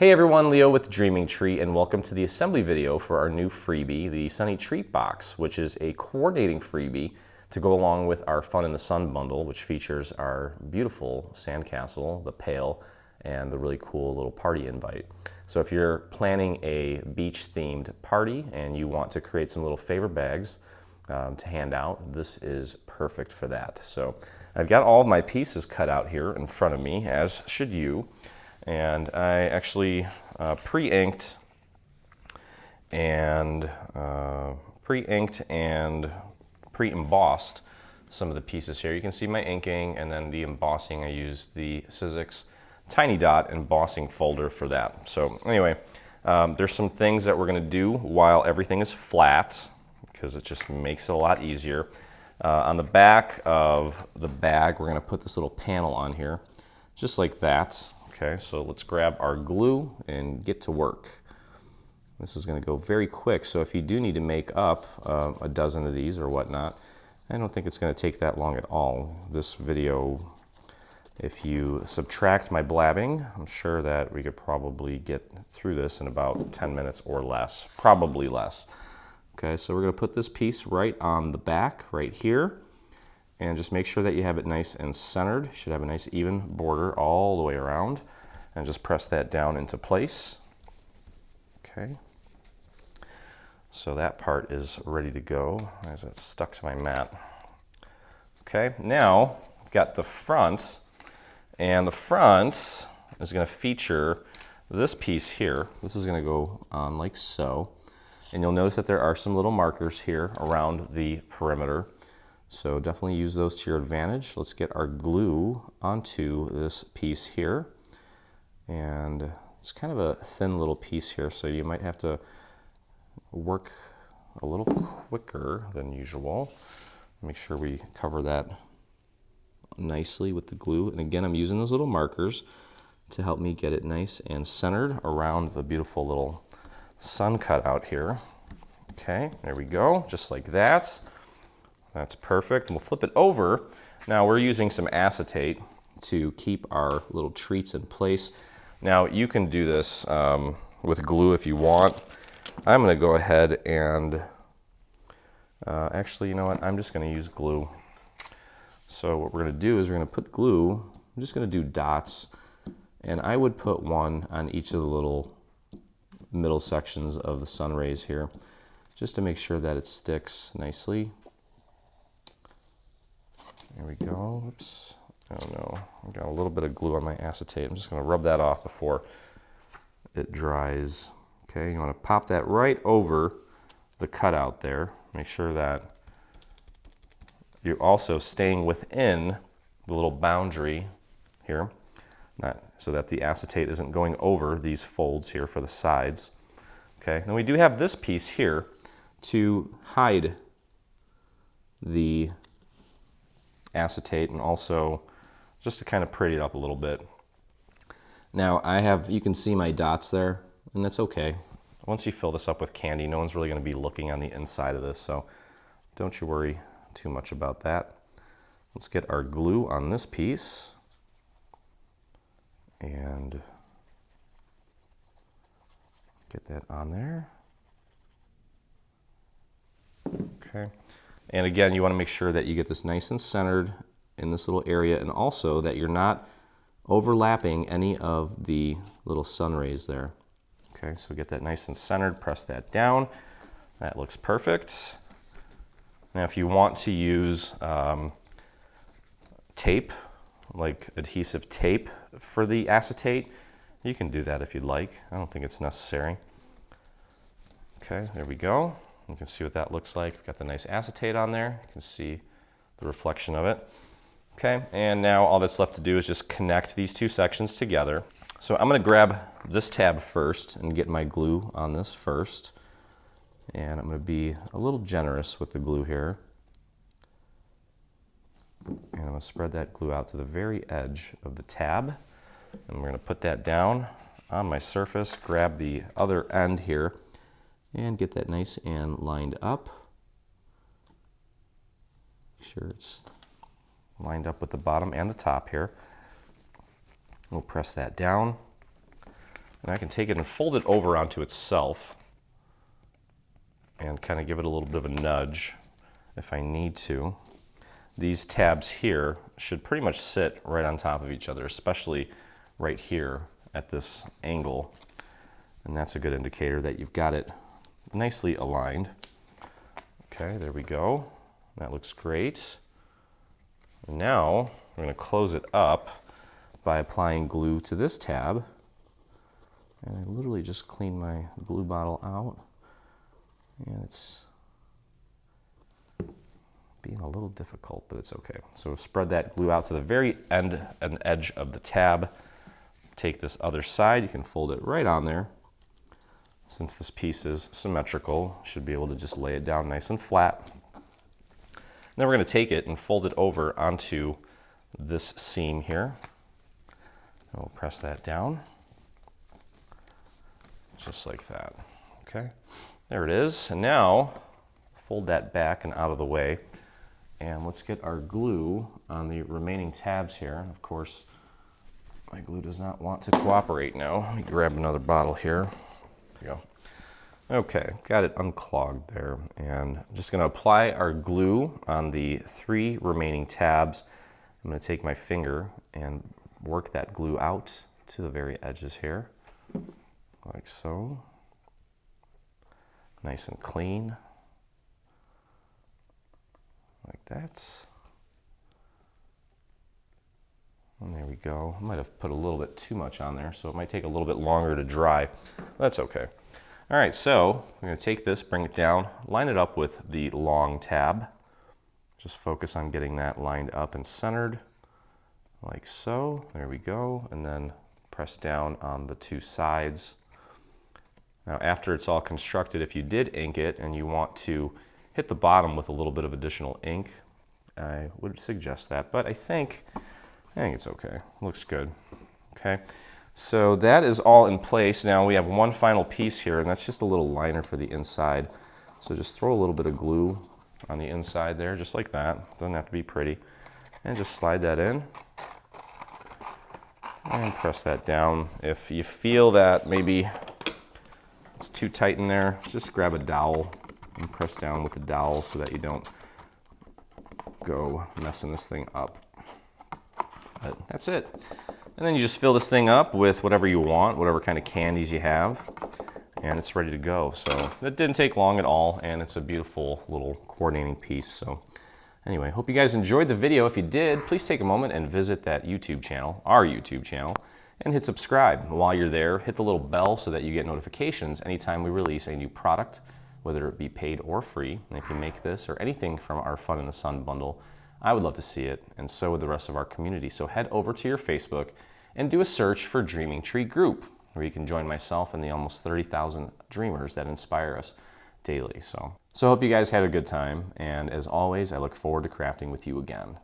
Hey everyone, Leo with Dreaming Tree, and welcome to the assembly video for our new freebie, the Sunny Treat Box, which is a coordinating freebie to go along with our Fun in the Sun bundle, which features our beautiful sandcastle, the pail, and the really cool little party invite. So if you're planning a beach-themed party and you want to create some little favor bags to hand out, this is perfect for that. So I've got all of my pieces cut out here in front of me, as should you. And I actually pre-inked and pre-embossed some of the pieces here. You can see my inking, and then the embossing, I used the Sizzix Tiny Dot embossing folder for that. So anyway, there's some things that we're gonna do while everything is flat, because it just makes it a lot easier. On the back of the bag, we're gonna put this little panel on here, just like that. Okay, so let's grab our glue and get to work. This is going to go very quick, so if you do need to make up a dozen of these or whatnot, I don't think it's going to take that long at all. This video, if you subtract my blabbing, I'm sure that we could probably get through this in about 10 minutes or less, probably less. Okay, so we're going to put this piece right on the back, right here. And just make sure that you have it nice and centered. You should have a nice even border all the way around. And just press that down into place. Okay. So that part is ready to go as it's stuck to my mat. Okay, now I've got the front. And the front is going to feature this piece here. This is going to go on like so. And you'll notice that there are some little markers here around the perimeter. So definitely use those to your advantage. Let's get our glue onto this piece here. And it's kind of a thin little piece here, so you might have to work a little quicker than usual. Make sure we cover that nicely with the glue. And again, I'm using those little markers to help me get it nice and centered around the beautiful little sun cut out here. Okay, there we go, just like that. That's perfect, and we'll flip it over. Now we're using some acetate to keep our little treats in place. Now you can do this with glue if you want. I'm gonna go ahead and, actually, you know what? I'm just gonna use glue. So what we're gonna do is we're gonna put glue, I'm just gonna do dots, and I would put one on each of the little middle sections of the sun rays here, just to make sure that it sticks nicely. There we go. Oops. Oh no. I've got a little bit of glue on my acetate. I'm just going to rub that off before it dries. Okay, you want to pop that right over the cutout there. Make sure that you're also staying within the little boundary here, so that the acetate isn't going over these folds here for the sides. Okay, then we do have this piece here to hide the acetate, and also just to kind of pretty it up a little bit. Now you can see my dots there, and that's okay. Once you fill this up with candy, no one's really going to be looking on the inside of this, so don't you worry too much about that. Let's get our glue on this piece and get that on there. Okay. And again, you want to make sure that you get this nice and centered in this little area, and also that you're not overlapping any of the little sun rays there. Okay, so get that nice and centered, press that down. That looks perfect. Now if you want to use tape, like adhesive tape for the acetate, you can do that if you'd like. I don't think it's necessary. Okay, there we go. You can see what that looks like. We've got the nice acetate on there. You can see the reflection of it. Okay, and now all that's left to do is just connect these two sections together. So I'm going to grab this tab first and get my glue on this first. And I'm going to be a little generous with the glue here. And I'm going to spread that glue out to the very edge of the tab. And we're going to put that down on my surface, grab the other end here, and get that nice and lined up. Make sure it's lined up with the bottom and the top here. We'll press that down. And I can take it and fold it over onto itself and kind of give it a little bit of a nudge if I need to. These tabs here should pretty much sit right on top of each other, especially right here at this angle. And that's a good indicator that you've got it nicely aligned. Okay, there we go. That looks great. And now we're going to close it up by applying glue to this tab. And I literally just cleaned my glue bottle out. And it's being a little difficult, but it's okay. So spread that glue out to the very end and edge of the tab. Take this other side, you can fold it right on there. Since this piece is symmetrical, you should be able to just lay it down nice and flat. Then we're going to take it and fold it over onto this seam here. And we'll press that down, just like that. Okay, there it is. And now fold that back and out of the way. And let's get our glue on the remaining tabs here. Of course, my glue does not want to cooperate now. Let me grab another bottle here. There you go. Okay, got it unclogged there. And I'm just gonna apply our glue on the 3 remaining tabs. I'm gonna take my finger and work that glue out to the very edges here, like so. Nice and clean, like that. And there we go. I might have put a little bit too much on there, so it might take a little bit longer to dry. That's okay. All right, so I'm going to take this, bring it down, line it up with the long tab. Just focus on getting that lined up and centered, like so. There we go. And then press down on the 2 sides. Now, after it's all constructed, if you did ink it and you want to hit the bottom with a little bit of additional ink, I would suggest that, but I think it's okay. Looks good. Okay, so that is all in place. Now we have one final piece here, and that's just a little liner for the inside. So just throw a little bit of glue on the inside there, just like that. Doesn't have to be pretty. And just slide that in. And press that down. If you feel that maybe it's too tight in there, just grab a dowel and press down with the dowel so that you don't go messing this thing up. But that's it. And then you just fill this thing up with whatever you want, whatever kind of candies you have, and it's ready to go. So that didn't take long at all, and it's a beautiful little coordinating piece. So anyway, hope you guys enjoyed the video. If you did, please take a moment and visit that YouTube channel, our YouTube channel, and hit subscribe. While you're there, hit the little bell so that you get notifications anytime we release a new product, whether it be paid or free. And if you make this or anything from our Fun in the Sun bundle, I would love to see it, and so would the rest of our community. So head over to your Facebook and do a search for Dreaming Tree Group, where you can join myself and the almost 30,000 dreamers that inspire us daily. So I hope you guys had a good time, and as always, I look forward to crafting with you again.